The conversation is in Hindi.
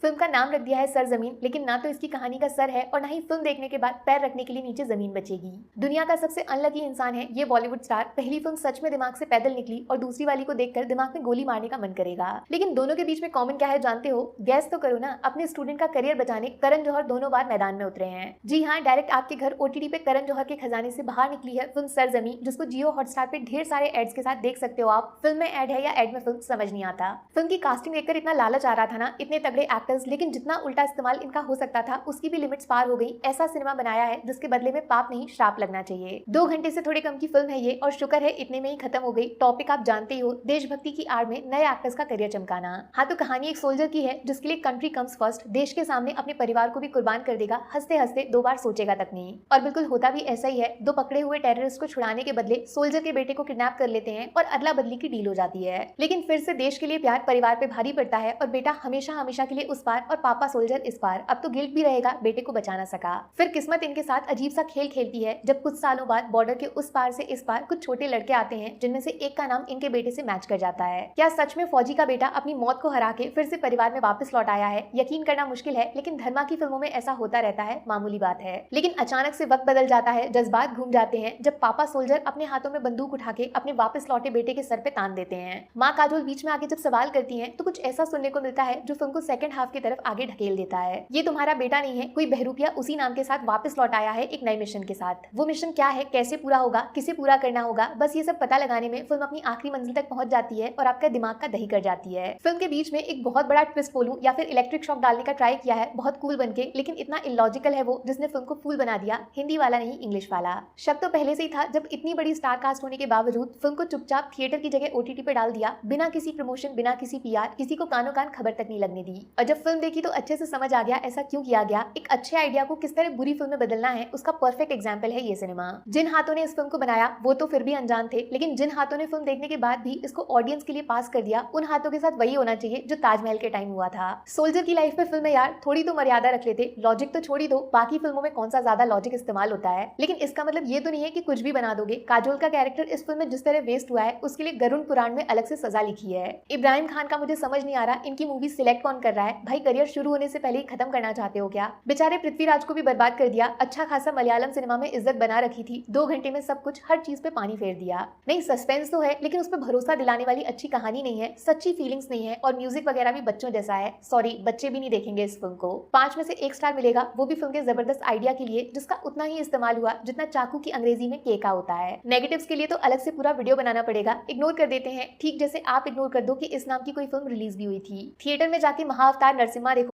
फिल्म का नाम रख दिया है सरजमीन, लेकिन ना तो इसकी कहानी का सर है और ना ही फिल्म देखने के बाद पैर रखने के लिए नीचे जमीन बचेगी। दुनिया का सबसे अनलकी इंसान है ये बॉलीवुड स्टार। पहली फिल्म सच में दिमाग से पैदल निकली और दूसरी वाली को देखकर दिमाग में गोली मारने का मन करेगा। लेकिन दोनों के बीच में कॉमन क्या है जानते हो? गैस तो करो ना। अपने स्टूडेंट का करियर बचाने करण जौहर दोनों बार मैदान में उतरे हैं। जी हाँ, डायरेक्ट आपके घर ओटीटी पे करण जौहर के खजाने से बाहर निकली है फिल्म सरजमीन, जिसको जियो हॉटस्टार पे ढेर सारे एड्स के साथ देख सकते हो आप। फिल्म में एड है या एड में फिल्म समझ नहीं आता। फिल्म की कास्टिंग देखकर इतना लालच आ रहा था ना, इतने तगड़े एक्टर्स, लेकिन जितना उल्टा इस्तेमाल इनका हो सकता था उसकी भी लिमिट्स पार हो गई। ऐसा सिनेमा बनाया है जिसके बदले में पाप नहीं श्राप लगना चाहिए। 2 घंटे से थोड़े कम की फिल्म है ये, और शुक्र है इतने में ही खत्म हो गई। टॉपिक आप जानते ही हो, देशभक्ति की आड़ में नए एक्टर्स का करियर चमकाना। हाँ, तो कहानी एक सोल्जर की है जिसके लिए कंट्री कम्स फर्स्ट, देश के सामने अपने परिवार को भी कुर्बान कर देगा। हंसते हंसते 2 बार सोचेगा तक नहीं। और बिल्कुल होता भी ऐसा ही है। 2 पकड़े हुए टेररिस्ट को छुड़ाने के बदले सोल्जर के बेटे को किडनैप कर लेते हैं और अदला बदली की डील हो जाती है। लेकिन फिर से देश के लिए प्यार परिवार पे भारी पड़ता है और बेटा हमेशा हमेशा के लिए उस पार और पापा सोल्जर इस पार। अब तो गिल्ट भी रहेगा, बेटे को बचा ना सका। फिर किस्मत इनके साथ अजीब सा खेल खेलती है जब कुछ सालों बाद बॉर्डर के उस पार से इस पार कुछ छोटे लड़के आते हैं, जिनमें से एक का नाम इनके बेटे से मैच कर जाता है। क्या सच में फौजी का बेटा अपनी मौत को हरा के फिर से परिवार में वापस लौट आया है? यकीन करना मुश्किल है, लेकिन धर्मा की फिल्मों में ऐसा होता रहता है, मामूली बात है। लेकिन अचानक से वक्त बदल जाता है, जज्बात घूम जाते हैं जब पापा सोल्जर अपने हाथों में बंदूक उठा के अपने वापस लौटे बेटे के सर पे तान देते हैं। माँ काजोल बीच में आके जब सवाल करती है तो कुछ ऐसा सुनने को मिलता है जो फिल्म को सेकंड हाफ की तरफ आगे ढकेल देता है। ये तुम्हारा बेटा नहीं है, कोई बहरूपिया उसी नाम के साथ वापस लौट आया है एक नए मिशन के साथ। वो मिशन क्या है, कैसे पूरा होगा, किसे पूरा करना होगा, बस ये सब पता लगाने में फिल्म अपनी आखिरी मंजिल तक पहुंच जाती है और आपका दिमाग का दही कर जाती है। फिल्म के बीच में एक बहुत बड़ा ट्विस्ट बोलूं या फिर इलेक्ट्रिक शॉक डालने का ट्राई किया है, बहुत कूल बनके, लेकिन इतना इलॉजिकल है वो, जिसने फिल्म को फूल बना दिया। हिंदी वाला नहीं, इंग्लिश वाला। शक तो पहले से ही था जब इतनी बड़ी स्टार कास्ट होने के बावजूद फिल्म को चुपचाप थिएटर की जगह ओटीटी पे डाल दिया, बिना किसी प्रमोशन, बिना किसी पीआर, किसी को कानो कान खबर तक नहीं लगने दी। और जब फिल्म देखी तो अच्छे से समझ आ गया ऐसा क्यों किया गया। एक अच्छे आइडिया को किस तरह बुरी फिल्म में बदलना है, उसका परफेक्ट एग्जाम्पल है ये सिनेमा। जिन हाथों ने इस फिल्म को बनाया वो तो फिर भी अनजान थे, लेकिन जिन हाथों ने फिल्म देखने के बाद भी इसको ऑडियंस के लिए पास कर दिया, उन हाथों के साथ वही होना चाहिए जो ताजमहल के टाइम हुआ था। सोल्जर की लाइफ में फिल्म है यार, थोड़ी तो मर्यादा रख लेते। लॉजिक तो छोड़ ही दो, बाकी फिल्मों में कौन सा ज्यादा लॉजिक इस्तेमाल होता है। लेकिन इसका मतलब ये तो नहीं है कि कुछ भी बना दोगे। काजोल का कैरेक्टर इस फिल्म में जिस तरह वेस्ट हुआ है उसके लिए गरुड़ पुराण में अलग से सजा लिखी है। इब्राहिम खान का मुझे समझ नहीं आ रहा इनकी मूवी सिलेक्ट कौन कर रहा है। भाई करियर शुरू होने से पहले ही खत्म करना चाहते हो क्या? बेचारे पृथ्वीराज को भी बर्बाद कर दिया। अच्छा खासा मलयालम सिनेमा में इज्जत बना रखी थी, 2 घंटे में सब कुछ, हर चीज पे पानी फेर दिया। नहीं, सस्पेंस तो है लेकिन उस पर भरोसा दिलाने वाली अच्छी कहानी नहीं है, सच्ची फीलिंग्स नहीं है, और म्यूजिक वगैरह भी बच्चों जैसा है। सॉरी, बच्चे भी नहीं देखेंगे इस फिल्म को। 5 में से 1 स्टार मिलेगा, वो भी फिल्म के जबरदस्त आइडिया के लिए, जिसका उतना ही इस्तेमाल हुआ जितना चाकू की अंग्रेजी में के का होता है। नेगेटिव्स के लिए तो अलग से पूरा वीडियो बनाना पड़ेगा, इग्नोर कर देते हैं। ठीक जैसे आप इग्नोर कर दो कि इस नाम की कोई फिल्म रिलीज भी हुई थी। थिएटर में जाके महाअवतार नरसिम्हा देखो।